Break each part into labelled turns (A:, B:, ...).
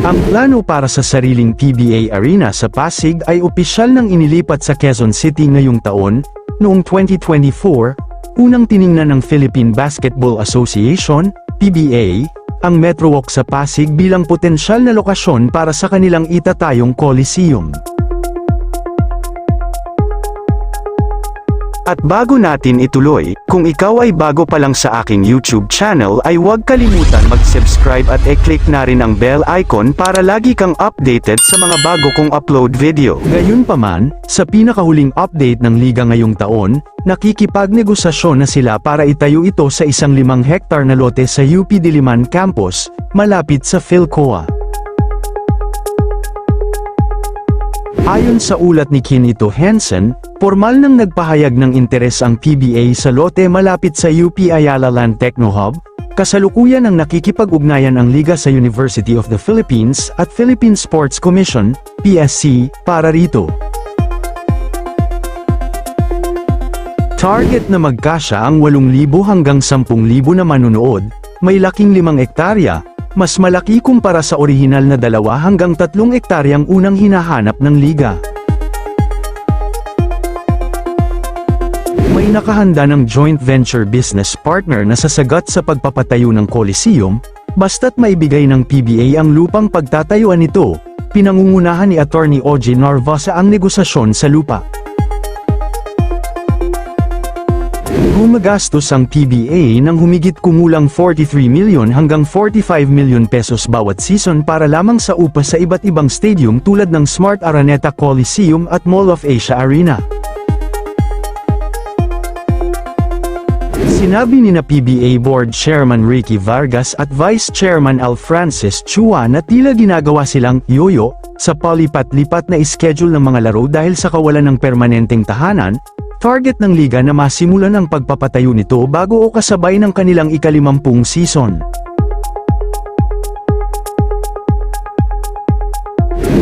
A: Ang plano para sa sariling PBA Arena sa Pasig ay opisyal nang inilipat sa Quezon City ngayong taon, noong 2024, unang tiningnan ng Philippine Basketball Association, PBA, ang MetroWalk sa Pasig bilang potensyal na lokasyon para sa kanilang itatayong Coliseum. At bago natin ituloy, kung ikaw ay bago pa lang sa aking YouTube channel ay huwag kalimutan mag-subscribe at e-click na rin ang bell icon para lagi kang updated sa mga bago kong upload video. Gayunpaman, sa pinakahuling update ng liga ngayong taon, nakikipagnegosasyon na sila para itayo ito sa isang 5 hektar na lote sa UP Diliman Campus, malapit sa Philcoa. Ayon sa ulat ni Kinito Henson, formal nang nagpahayag ng interes ang PBA sa lote malapit sa UP Ayala Land Techno Hub, kasalukuyan ang nakikipag-ugnayan ang liga sa University of the Philippines at Philippine Sports Commission, PSC, para rito. Target na magkasya ang 8,000 hanggang 10,000 na manunood, may laking 5 hektarya, mas malaki kumpara sa orihinal na 2 hanggang 3 hektaryang unang hinahanap ng liga. May nakahanda ng joint venture business partner na sasagot sa pagpapatayo ng Coliseum, basta't maibigay ng PBA ang lupang pagtatayuan nito, pinangungunahan ni Attorney OJ Narvasa ang negosasyon sa lupa. Gumagastos ang PBA ng humigit kumulang 43 million hanggang 45 million pesos bawat season para lamang sa upa sa iba't ibang stadium tulad ng Smart Araneta Coliseum at Mall of Asia Arena. Sinabi ni PBA Board Chairman Ricky Vargas at Vice Chairman Al Francis Chua na tila ginagawa silang yoyo sa palipat-lipat na schedule ng mga laro dahil sa kawalan ng permanenteng tahanan, target ng liga na masimulan ang pagpapatayo nito bago o kasabay ng kanilang ika-50 season.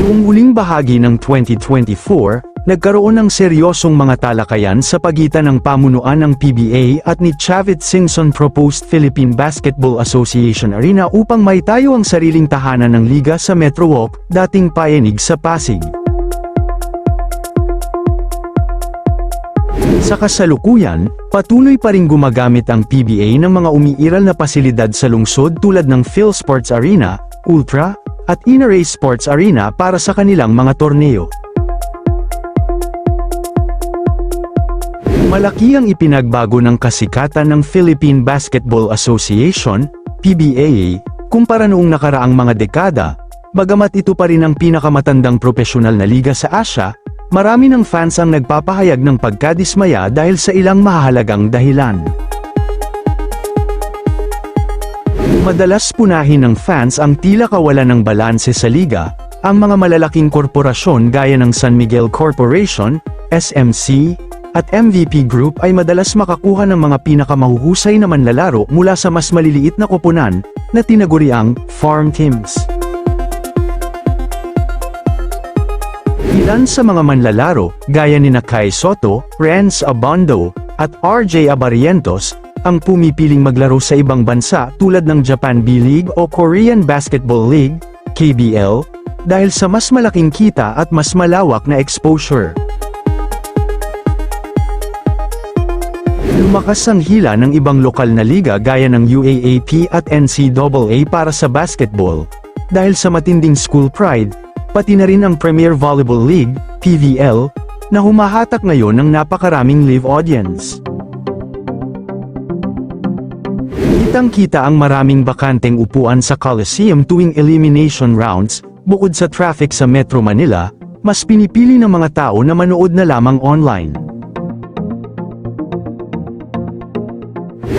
A: Noong huling bahagi ng 2024, nagkaroon ng seryosong mga talakayan sa pagitan ng pamunuan ng PBA at ni Chavit Singson proposed Philippine Basketball Association Arena upang maitayo ang sariling tahanan ng liga sa MetroWalk, dating payanig sa Pasig. Sa kasalukuyan, patuloy pa ring gumagamit ang PBA ng mga umiiral na pasilidad sa lungsod tulad ng PhilSports Arena, Ultra, at Inaray Sports Arena para sa kanilang mga torneo. Malaki ang ipinagbago ng kasikatan ng Philippine Basketball Association, PBA, kumpara noong nakaraang mga dekada, bagamat ito pa rin ang pinakamatandang profesional na liga sa Asia. Marami ng fans ang nagpapahayag ng pagkadismaya dahil sa ilang mahahalagang dahilan. Madalas punahin ng fans ang tila kawalan ng balanse sa liga, ang mga malalaking korporasyon gaya ng San Miguel Corporation, SMC, at MVP Group ay madalas makakuha ng mga pinakamahuhusay na manlalaro mula sa mas maliliit na koponan, na tinaguriang farm teams. Ilan sa mga manlalaro, gaya ni Kai Soto, Renz Abando, at RJ Abarientos, ang pumipiling maglaro sa ibang bansa tulad ng Japan B-League o Korean Basketball League, KBL, dahil sa mas malaking kita at mas malawak na exposure. Lumakas ang hila ng ibang lokal na liga gaya ng UAAP at NCAA para sa basketball, dahil sa matinding school pride, pati na rin ang Premier Volleyball League, PVL, na humahatak ngayon ng napakaraming live audience. Kitang-kita ang maraming bakanteng upuan sa Coliseum tuwing elimination rounds, bukod sa traffic sa Metro Manila, mas pinipili ng mga tao na manood na lamang online.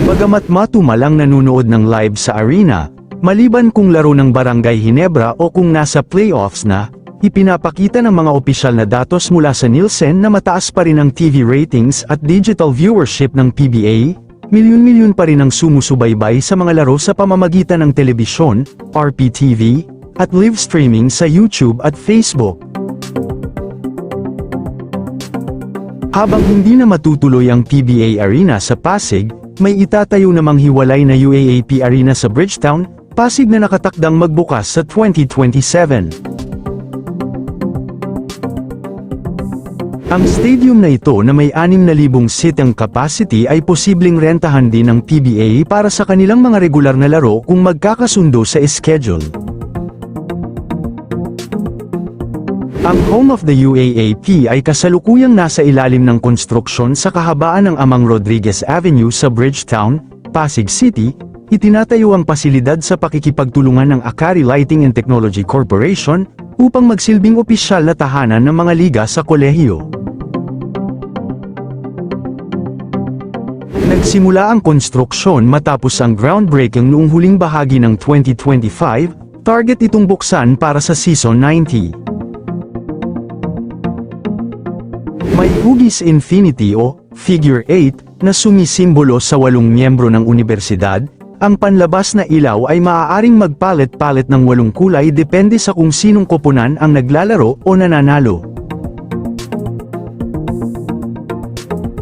A: Bagamat matumalang nanunood ng live sa arena, maliban kung laro ng Barangay Ginebra o kung nasa playoffs na, ipinapakita ng mga opisyal na datos mula sa Nielsen na mataas pa rin ang TV ratings at digital viewership ng PBA, milyon-milyon pa rin ang sumusubaybay sa mga laro sa pamamagitan ng telebisyon, RPTV, at live streaming sa YouTube at Facebook. Habang hindi na matutuloy ang PBA Arena sa Pasig, may itatayo namang hiwalay na UAAP Arena sa Bridgetown, Pasig na nakatakdang magbukas sa 2027. Ang stadium na ito na may 6,000 seating capacity ay posibleng rentahan din ng PBA para sa kanilang mga regular na laro kung magkakasundo sa schedule. Ang home of the UAAP ay kasalukuyang nasa ilalim ng konstruksyon sa kahabaan ng Amang Rodriguez Avenue sa Bridgetown, Pasig City. Itinatayo ang pasilidad sa pakikipagtulungan ng Akari Lighting and Technology Corporation upang magsilbing opisyal na tahanan ng mga liga sa kolehiyo. Nagsimula ang konstruksyon matapos ang groundbreaking noong huling bahagi ng 2025, target itong buksan para sa Season 90. May hugis infinity o figure 8 na sumisimbolo sa 8 miyembro ng unibersidad. Ang panlabas na ilaw ay maaaring magpalit-palit ng 8 kulay depende sa kung sinong koponan ang naglalaro o nananalo.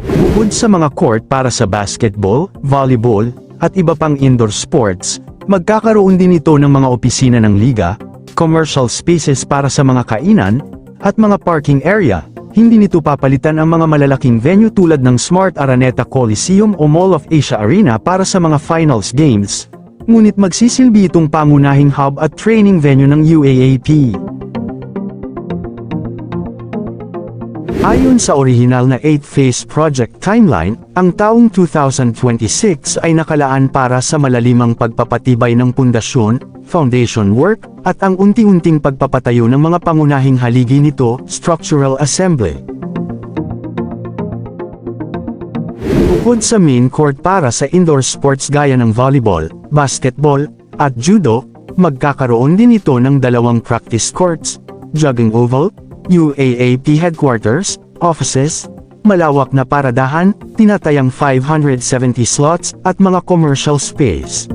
A: Bukod sa mga court para sa basketball, volleyball, at iba pang indoor sports, magkakaroon din ito ng mga opisina ng liga, commercial spaces para sa mga kainan, at mga parking area. Hindi nito papalitan ang mga malalaking venue tulad ng Smart Araneta Coliseum o Mall of Asia Arena para sa mga finals games, ngunit magsisilbi itong pangunahing hub at training venue ng UAAP. Ayon sa orihinal na 8-phase project timeline, ang taong 2026 ay nakalaan para sa malalimang pagpapatibay ng pundasyon, foundation work, at ang unti-unting pagpapatayo ng mga pangunahing haligi nito, structural assembly. Bukod sa main court para sa indoor sports gaya ng volleyball, basketball, at judo, magkakaroon din ito ng 2 practice courts, jogging oval, UAAP headquarters, offices, malawak na paradahan, tinatayang 570 slots, at mga commercial space.